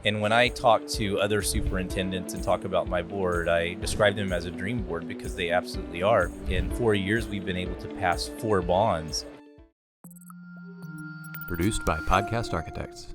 And when I talk to other superintendents and talk about my board, I describe them as a dream board because they absolutely are. In 4 years, we've been able to pass 4 bonds. Produced by Podcast Architects.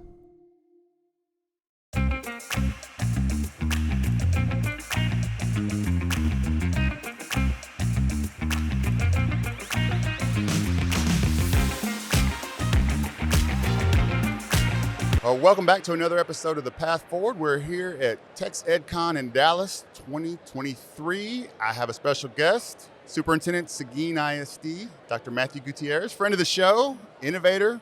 Welcome back to another episode of The Path Forward. We're here at TexED Con in Dallas 2023. I have a special guest, Superintendent Seguin ISD, Dr. Matthew Gutiérrez, friend of the show, innovator,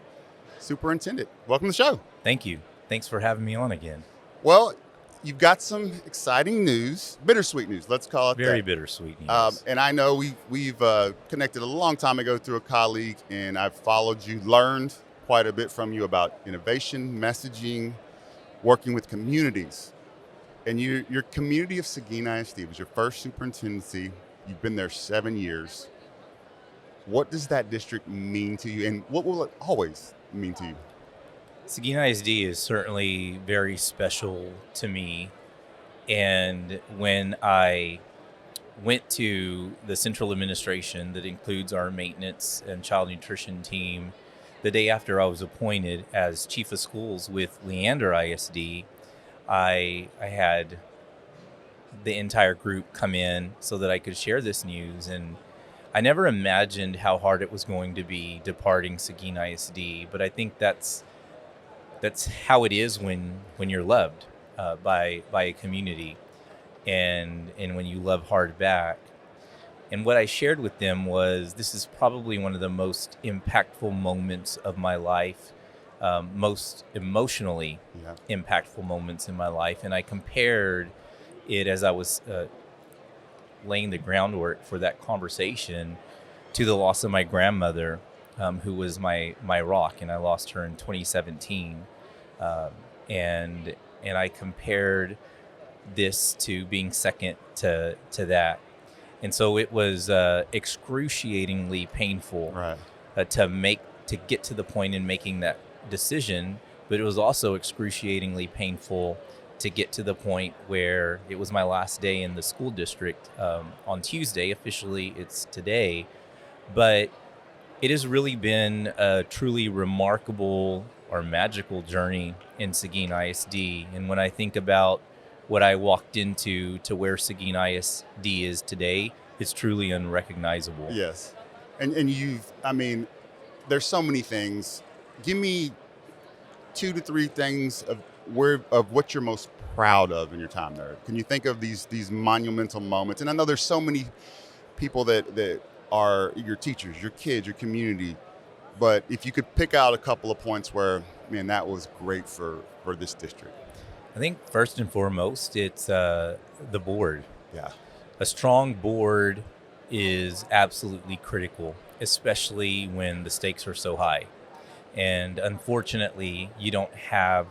superintendent. Welcome to the show. Thank you. Thanks for having me on again. Well, you've got some exciting news, bittersweet news, let's call it Very that. bittersweet news. And I know we've connected a long time ago through a colleague, and I've followed you, learned quite a bit from you about innovation, messaging, working with communities. And your community of Seguin ISD was your first superintendency. You've been there 7 years. What does that district mean to you, and what will it always mean to you? Seguin ISD is certainly very special to me. And when I went to the central administration that includes our maintenance and child nutrition team, the day after I was appointed as chief of schools with Leander ISD, I had the entire group come in so that I could share this news. And I never imagined how hard it was going to be departing Seguin ISD, but I think that's how it is when you're loved by a community, and when you love hard back. And what I shared with them was, this is probably one of the most impactful moments of my life, most emotionally impactful moments in my life. And I compared it, as I was laying the groundwork for that conversation, to the loss of my grandmother, who was my rock, and I lost her in 2017. And I compared this to being second to that. And so it was excruciatingly painful to get to the point in making that decision, but it was also excruciatingly painful to get to the point where it was my last day in the school district on Tuesday. Officially, it's today. But it has really been a truly remarkable or magical journey in Seguin ISD. And when I think about what I walked into to where Seguin ISD is today, it's truly unrecognizable. Yes. And there's so many things. Give me 2 to 3 things of what you're most proud of in your time there. Can you think of these monumental moments? And I know there's so many people that are your teachers, your kids, your community, but if you could pick out a couple of points where, man, that was great for this district. I think first and foremost, it's the board. Yeah. A strong board is absolutely critical, especially when the stakes are so high. And unfortunately, you don't have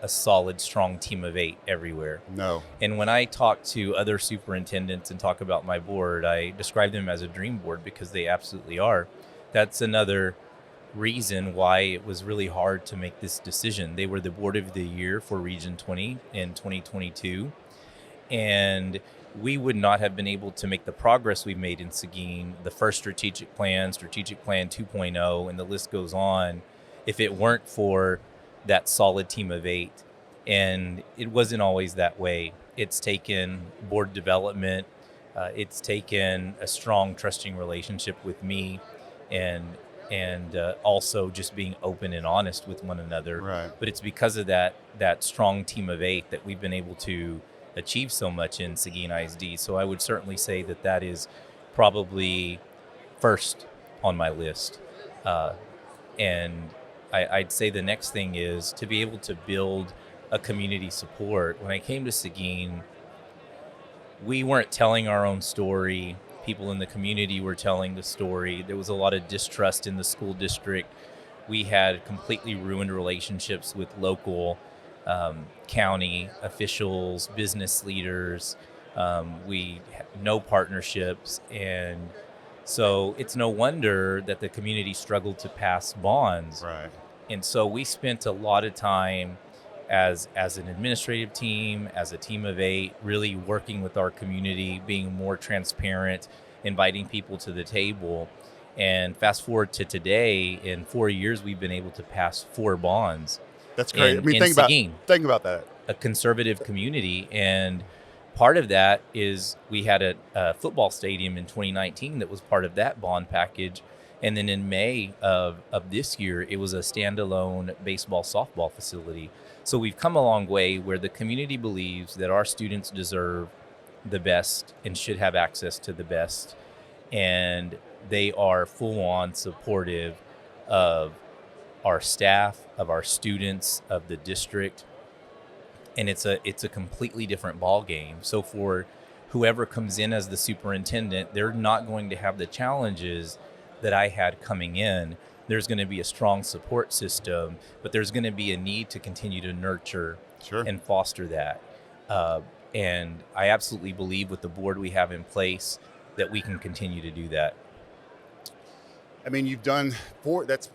a solid, strong team of 8 everywhere. No. And when I talk to other superintendents and talk about my board, I describe them as a dream board because they absolutely are. That's another reason why it was really hard to make this decision. They were the board of the year for Region 20 in 2022. And we would not have been able to make the progress we've made in Seguin, the first strategic plan 2.0, and the list goes on, if it weren't for that solid team of 8. And it wasn't always that way. It's taken board development. It's taken a strong, trusting relationship with me, and also just being open and honest with one another. Right. But it's because of that strong team of 8 that we've been able to achieve so much in Seguin ISD. So I would certainly say that is probably first on my list. And I'd say the next thing is to be able to build a community support. When I came to Seguin, we weren't telling our own story. People in the community were telling the story. There was a lot of distrust in the school district. We had completely ruined relationships with local county officials, business leaders. We had no partnerships. And so it's no wonder that the community struggled to pass bonds. Right. And so we spent a lot of time as an administrative team, as a team of 8, really working with our community, being more transparent, inviting people to the table. And fast forward to today, in 4 years, we've been able to pass 4 bonds That's great. I mean, in Seguin, think about that. a conservative community. And part of that is we had a football stadium in 2019 that was part of that bond package. And then in May of this year, it was a standalone baseball softball facility. So we've come a long way where the community believes that our students deserve the best and should have access to the best. And they are full on supportive of our staff, of our students, of the district. And it's a completely different ball game. So for whoever comes in as the superintendent, they're not going to have the challenges that I had coming in. There's going to be a strong support system, but there's going to be a need to continue to nurture and foster that. And I absolutely believe with the board we have in place that we can continue to do that. I mean, you've done 4. That's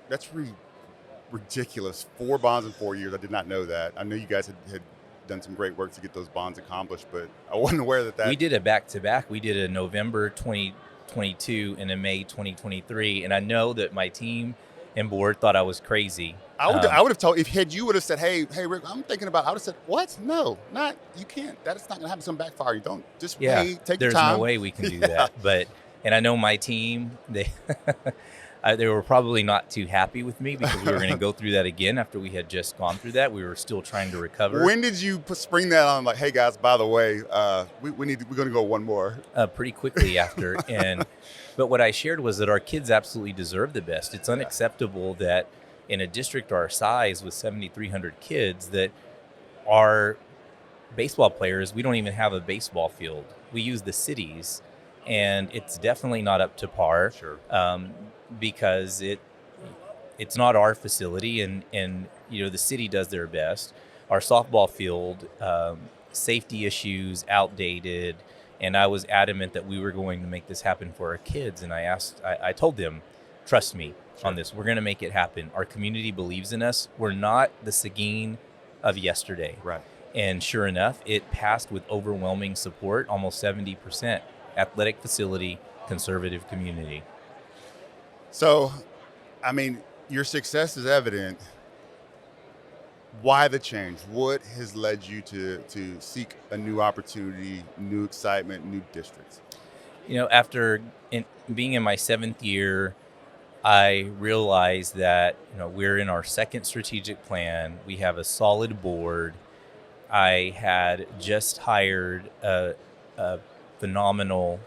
ridiculous. 4 bonds in 4 years. I did not know that. I know you guys had done some great work to get those bonds accomplished, but I wasn't aware that we did a back-to-back. We did a November 2022 and a May 2023, and I know that my team and board thought I was crazy. I would have told, if you would have said, hey Rick, I'm thinking about, I would have said, what? No, not, you can't. That's not going to happen. Some backfire. You don't just wait, take your time. There's no way we can do that. And I know my team, they were probably not too happy with me because we were going to go through that again after we had just gone through that. We were still trying to recover. When did you spring that on? Like, hey guys, by the way, we're going to go one more. Pretty quickly after. But what I shared was that our kids absolutely deserve the best. It's unacceptable that in a district our size with 7,300 kids that our baseball players, we don't even have a baseball field. We use the cities, and it's definitely not up to par. Sure. Because it's not our facility, and the city does their best. Our softball field, safety issues, outdated, and I was adamant that we were going to make this happen for our kids. And I told them, trust me on this. We're going to make it happen. Our community believes in us. We're not the Seguin of yesterday. Right. And sure enough, it passed with overwhelming support, almost 70%. Athletic facility, conservative community. So, I mean, your success is evident. Why the change? What has led you to seek a new opportunity, new excitement, new districts? After being in my 7th year, I realized that we're in our 2nd strategic plan. We have a solid board. I had just hired a phenomenal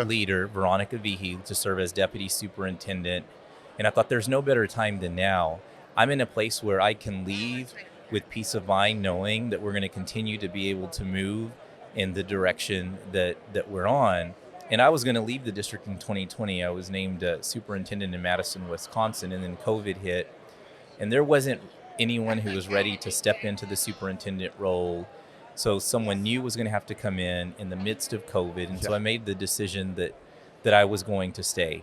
leader, Veronica Vihi, to serve as deputy superintendent. And I thought there's no better time than now. I'm in a place where I can leave with peace of mind, knowing that we're going to continue to be able to move in the direction that we're on. And I was going to leave the district in 2020. I was named superintendent in Madison, Wisconsin, and then COVID hit. And there wasn't anyone who was ready to step into the superintendent role. So someone new was going to have to come in the midst of COVID. And so I made the decision that I was going to stay.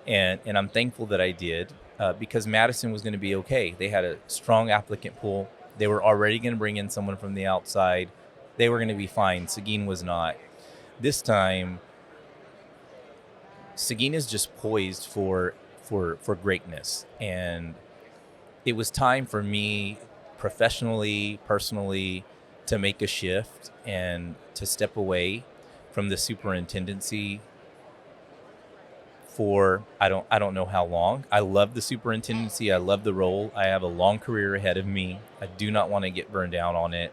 And I'm thankful that I did because Madison was going to be okay. They had a strong applicant pool. They were already going to bring in someone from the outside. They were going to be fine. Seguin was not. This time, Seguin is just poised for greatness. And it was time for me professionally, personally, to make a shift and to step away from the superintendency for I don't know how long. I love the superintendency. I love the role. I have a long career ahead of me. I do not want to get burned out on it.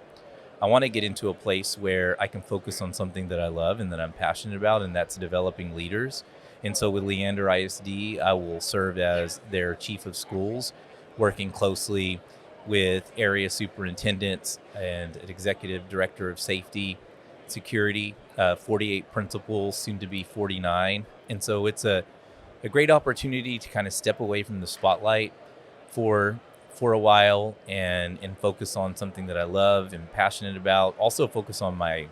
I want to get into a place where I can focus on something that I love and that I'm passionate about, and that's developing leaders. And so with Leander ISD, I will serve as their chief of schools, working closely with area superintendents and an executive director of safety, security, 48 principals, soon to be 49. And so it's a great opportunity to kind of step away from the spotlight for a while and focus on something that I love and passionate about. Also focus on my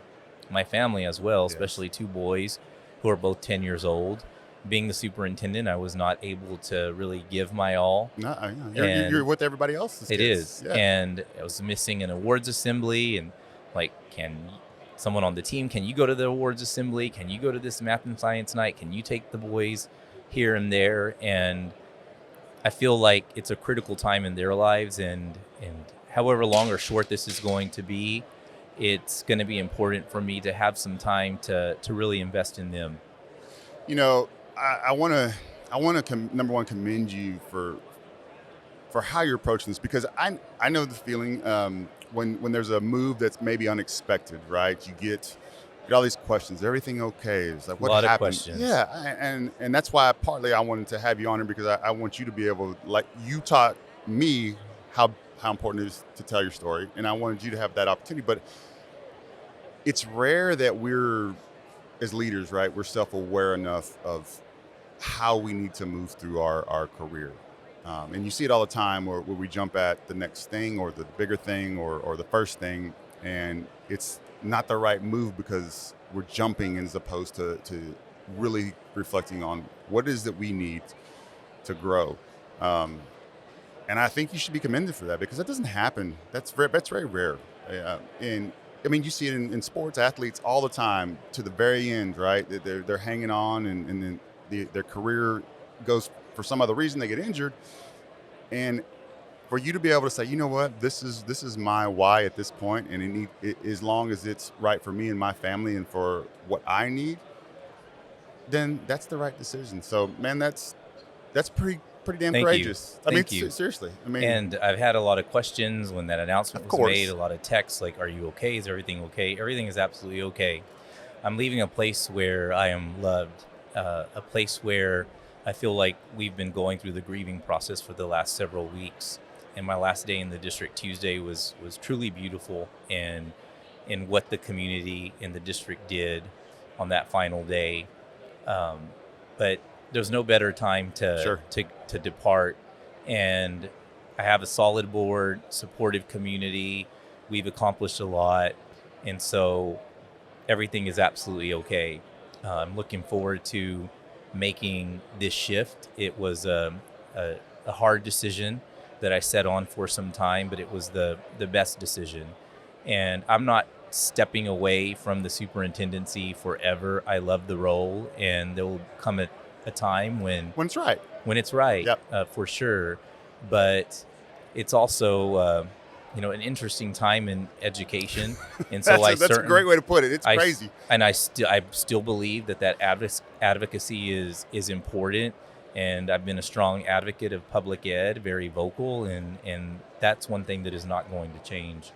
family as well, especially 2 boys who are both 10 years old. being the superintendent, I was not able to really give my all. No, you're And with everybody else's it kids. is. Yeah. And I was missing an awards assembly, and like, can someone on the team, can you go to the awards assembly? Can you go to this math and science night? Can you take the boys here and there? And I feel like it's a critical time in their lives, and however long or short this is going to be, it's going to be important for me to have some time to really invest in them. You know, I want to number one commend you for how you're approaching this, because I know the feeling when there's a move that's maybe unexpected, right? You get all these questions. Everything okay? It's like, what A lot happened? of questions. Yeah, and that's why partly I wanted to have you on here, because I want you to be able, like you taught me how important it is to tell your story, and I wanted you to have that opportunity. But it's rare that we're, as leaders, right, we're self-aware enough of how we need to move through our career. And you see it all the time where we jump at the next thing, or the bigger thing, or the first thing, and it's not the right move because we're jumping as opposed to really reflecting on what it is that we need to grow. And I think you should be commended for that, because that doesn't happen. That's very rare. And I mean, you see it in sports, athletes all the time to the very end, right? They're hanging on, and then their career goes for some other reason, they get injured. And for you to be able to say, you know what, this is my why at this point, and as long as it's right for me and my family and for what I need, then that's the right decision. So, man, that's pretty damn Thank you. courageous. Thank you. Seriously. I mean, And I've had a lot of questions when that announcement Of was course. made, a lot of texts like, are you okay? Is everything okay? Everything is absolutely okay. I'm leaving a place where I am loved, a place where I feel like we've been going through the grieving process for the last several weeks. And my last day in the district, Tuesday, was truly beautiful, and in what the community in the district did on that final day. But there's no better time Sure. to depart. And I have a solid board, supportive community. We've accomplished a lot. And so everything is absolutely okay. I'm looking forward to making this shift. It was a hard decision that I set on for some time, but it was the best decision. And I'm not stepping away from the superintendency forever. I love the role, and there will come a time when it's right. it's right, Yep. for sure. But it's also an interesting time in education, and so That's a great way to put it. It's crazy. And I still believe that advocacy is important, and I've been a strong advocate of public ed, very vocal, and that's one thing that is not going to change.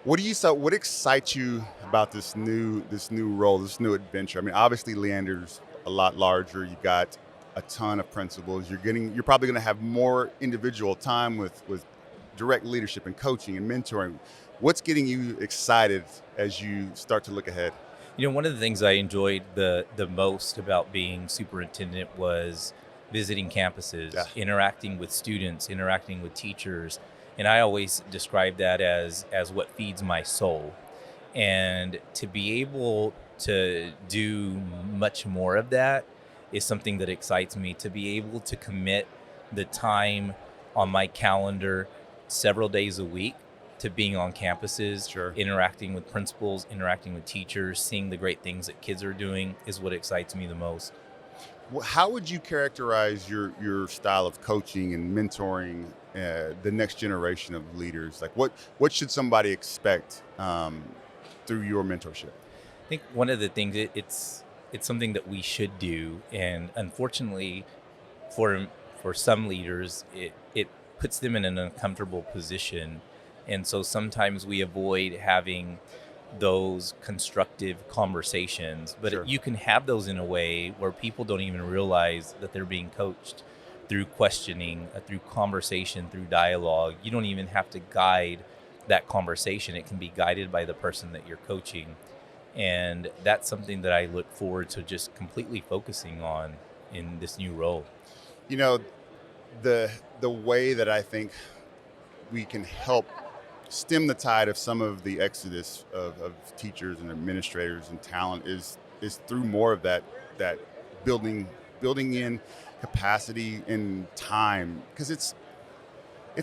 What excites you about this new role, this new adventure? I mean, obviously Leander's a lot larger. You got a ton of principals. You're probably going to have more individual time with direct leadership and coaching and mentoring. What's getting you excited as you start to look ahead? One of the things I enjoyed the most about being superintendent was visiting campuses, interacting with students, interacting with teachers. And I always describe that as what feeds my soul. And to be able to do much more of that is something that excites me. To be able to commit the time on my calendar several days a week to being on campuses, Sure. interacting with principals, interacting with teachers, seeing the great things that kids are doing is what excites me the most. How would you characterize your style of coaching and mentoring the next generation of leaders? Like, what should somebody expect through your mentorship? I think one of the things, it's something that we should do, and unfortunately, for some leaders, it puts them in an uncomfortable position, and so sometimes we avoid having those constructive conversations. But Sure. you can have those in a way where people don't even realize that they're being coached through questioning, through conversation, through dialogue. You don't even have to guide that conversation. It can be guided by the person that you're coaching. And that's something that I look forward to just completely focusing on in this new role. The way that I think we can help stem the tide of some of the exodus of teachers and administrators and talent is through more of that building building in capacity and time, because it's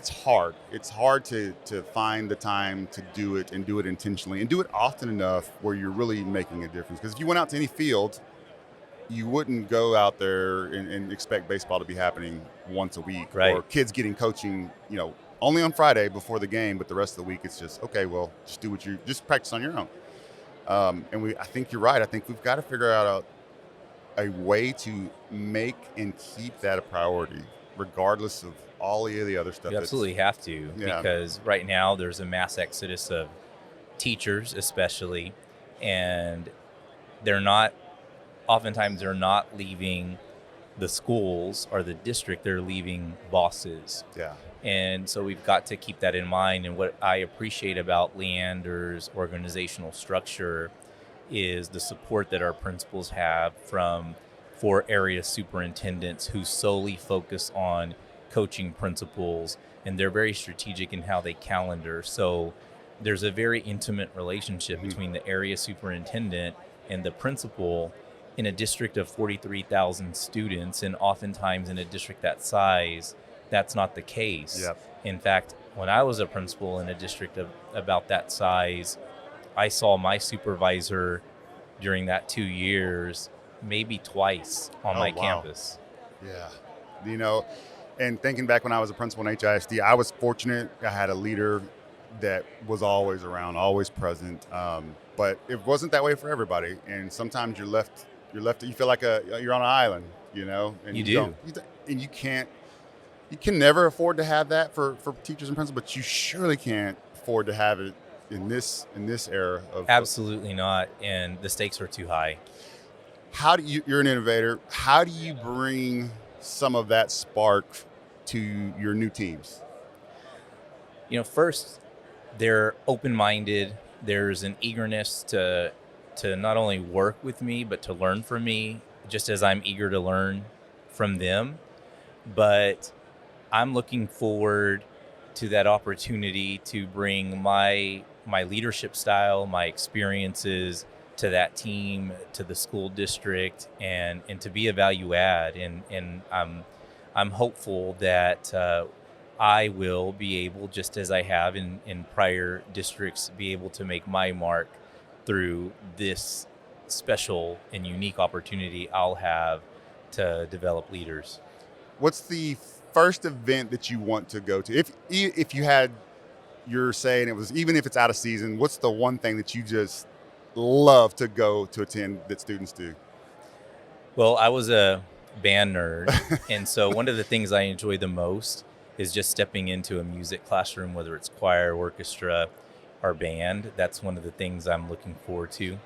hard. It's hard to find the time to do it and do it intentionally and do it often enough where you're really making a difference. Because if you went out to any field, you wouldn't go out there and expect baseball to be happening once a week, Right. or kids getting coaching, only on Friday before the game, but the rest of the week it's just, okay, well, just practice on your own. I think you're right. I think we've got to figure out a way to make and keep that a priority, regardless of all of the other stuff. You absolutely have to, because right now there's a mass exodus of teachers, especially, and oftentimes they're not leaving the schools or the district, they're leaving bosses. Yeah. And so we've got to keep that in mind. And what I appreciate about Leander's organizational structure is the support that our principals have from 4 area superintendents who solely focus on coaching principals, and they're very strategic in how they calendar. So there's a very intimate relationship between the area superintendent and the principal in a district of 43,000 students, and oftentimes in a district that size, that's not the case. Yep. In fact, when I was a principal in a district of about that size, I saw my supervisor during that 2 years maybe twice on my campus. Yeah. And thinking back when I was a principal in HISD, I was fortunate. I had a leader that was always around, always present. But it wasn't that way for everybody. And sometimes you're left. You feel like you're on an island, And You do. And you can't. You can never afford to have that for teachers and principals, but you surely can't afford to have it in this era of. Absolutely not. And the stakes are too high. You're an innovator. How do you bring some of that spark to your new teams? First, they're open-minded. There's an eagerness to not only work with me, but to learn from me, just as I'm eager to learn from them. But I'm looking forward to that opportunity to bring my leadership style, my experiences to that team, to the school district, and to be a value add. And I'm hopeful that I will be able, just as I have in prior districts, be able to make my mark through this special and unique opportunity I'll have to develop leaders. What's the first event that you want to go to? If you had, you're saying it was, even if it's out of season, what's the one thing that you just love to go to attend that students do? Well, I was a band nerd, and so one of the things I enjoy the most is just stepping into a music classroom, whether it's choir, orchestra, or band. That's one of the things I'm looking forward to.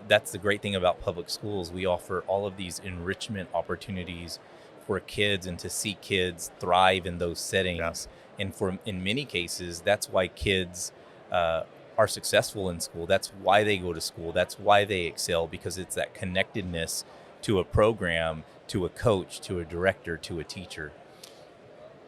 That's the great thing about public schools. We offer all of these enrichment opportunities for kids and to see kids thrive in those settings. Yeah. And in many cases, that's why kids are successful in school. That's why they go to school. That's why they excel, because it's that connectedness to a program, to a coach, to a director, to a teacher.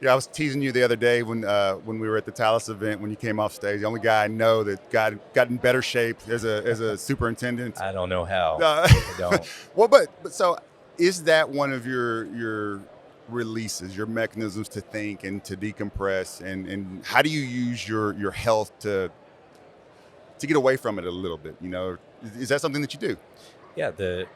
Yeah, I was teasing you the other day when we were at the TASA event, when you came off stage. The only guy I know that got in better shape as a superintendent. I don't know how. I don't. Well, but so is that one of your releases, your mechanisms to think and to decompress, and how do you use your health to get away from it a little bit? Is that something that you do? Yeah, the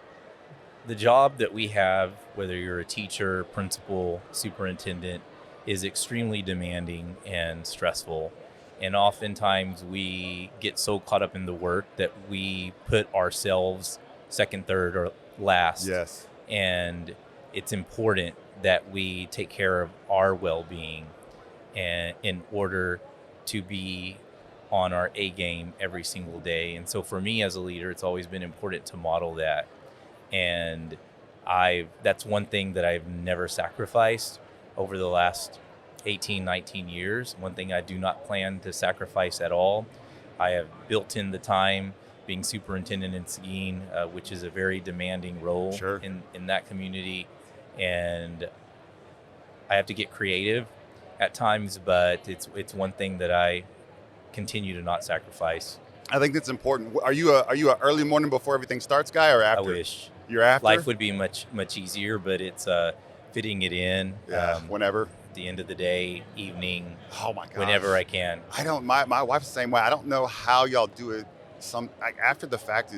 job that we have, whether you're a teacher, principal, superintendent, is extremely demanding and stressful. And oftentimes we get so caught up in the work that we put ourselves second, third, or last. Yes. And it's important that we take care of our well-being, and in order to be on our A game every single day. And so for me as a leader, it's always been important to model that. And that's one thing that I've never sacrificed over the last 18, 19 years. One thing I do not plan to sacrifice at all. I have built in the time being superintendent in Seguin, which is a very demanding role. Sure. in that community. And I have to get creative at times, but it's one thing that I continue to not sacrifice. I think that's important. Are you a early morning before everything starts guy, or after? I wish. You're after? Life would be much easier, but it's fitting it in. Yeah, whenever. At the end of the day, evening, Oh my gosh. whenever I can. I don't. My wife's the same way. I don't know how y'all do it. After the fact,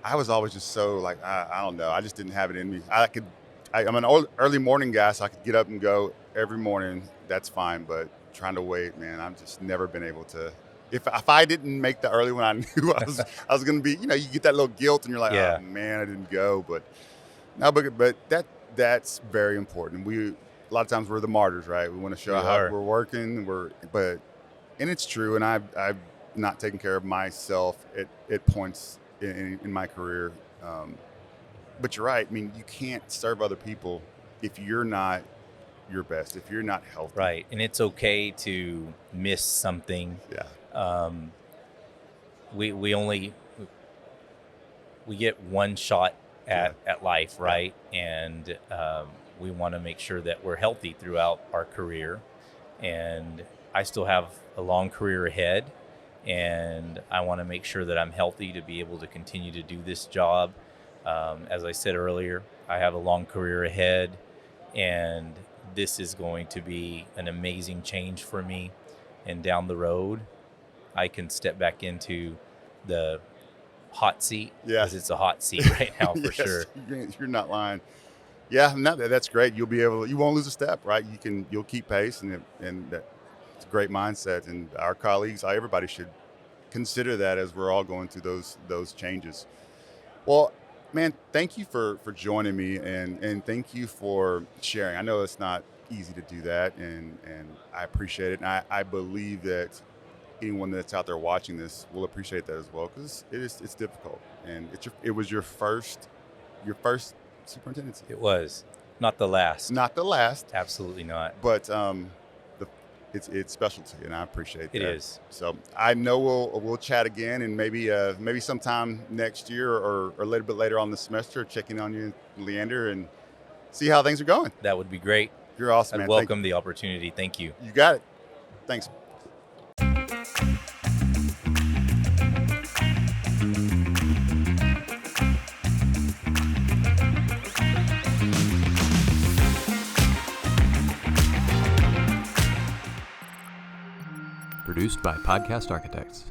I was always just so like I don't know. I just didn't have it in me. I'm an early morning guy, so I could get up and go every morning. That's fine. But trying to wait, man, I've just never been able to. If I didn't make the early one, I knew I was going to be. You get that little guilt, and you're like, Yeah. oh man, I didn't go. But no, but that's very important. A lot of times we're the martyrs, right? We want to show how we're working. And it's true. And I've not taken care of myself at points in my career. But you're right. I mean, you can't serve other people if you're not your best, if you're not healthy. Right. And it's okay to miss something. Yeah. We get one shot at life, right? And we want to make sure that we're healthy throughout our career. And I still have a long career ahead, and I want to make sure that I'm healthy to be able to continue to do this job. As I said earlier, I have a long career ahead, and this is going to be an amazing change for me. And down the road, I can step back into the hot seat, because it's a hot seat right now for sure. You're not lying. Yeah, no, that's great. You won't lose a step, right? You'll keep pace, and it's a great mindset. And our colleagues, everybody should consider that as we're all going through those changes. Well, man, thank you for joining me, and thank you for sharing. I know it's not easy to do that, and I appreciate it. And I believe that anyone that's out there watching this will appreciate that as well, because it's difficult, and it was your first superintendency. It was not the last. Not the last, Absolutely not. but it's specialty, and I appreciate that. It is. So I know we'll chat again, and maybe sometime next year or a little bit later on the semester, checking on you, Leander, and see how things are going. That would be great. You're awesome, I'd man. welcome the opportunity. Thank you. You got it. Thanks. Produced by Podcast Architects.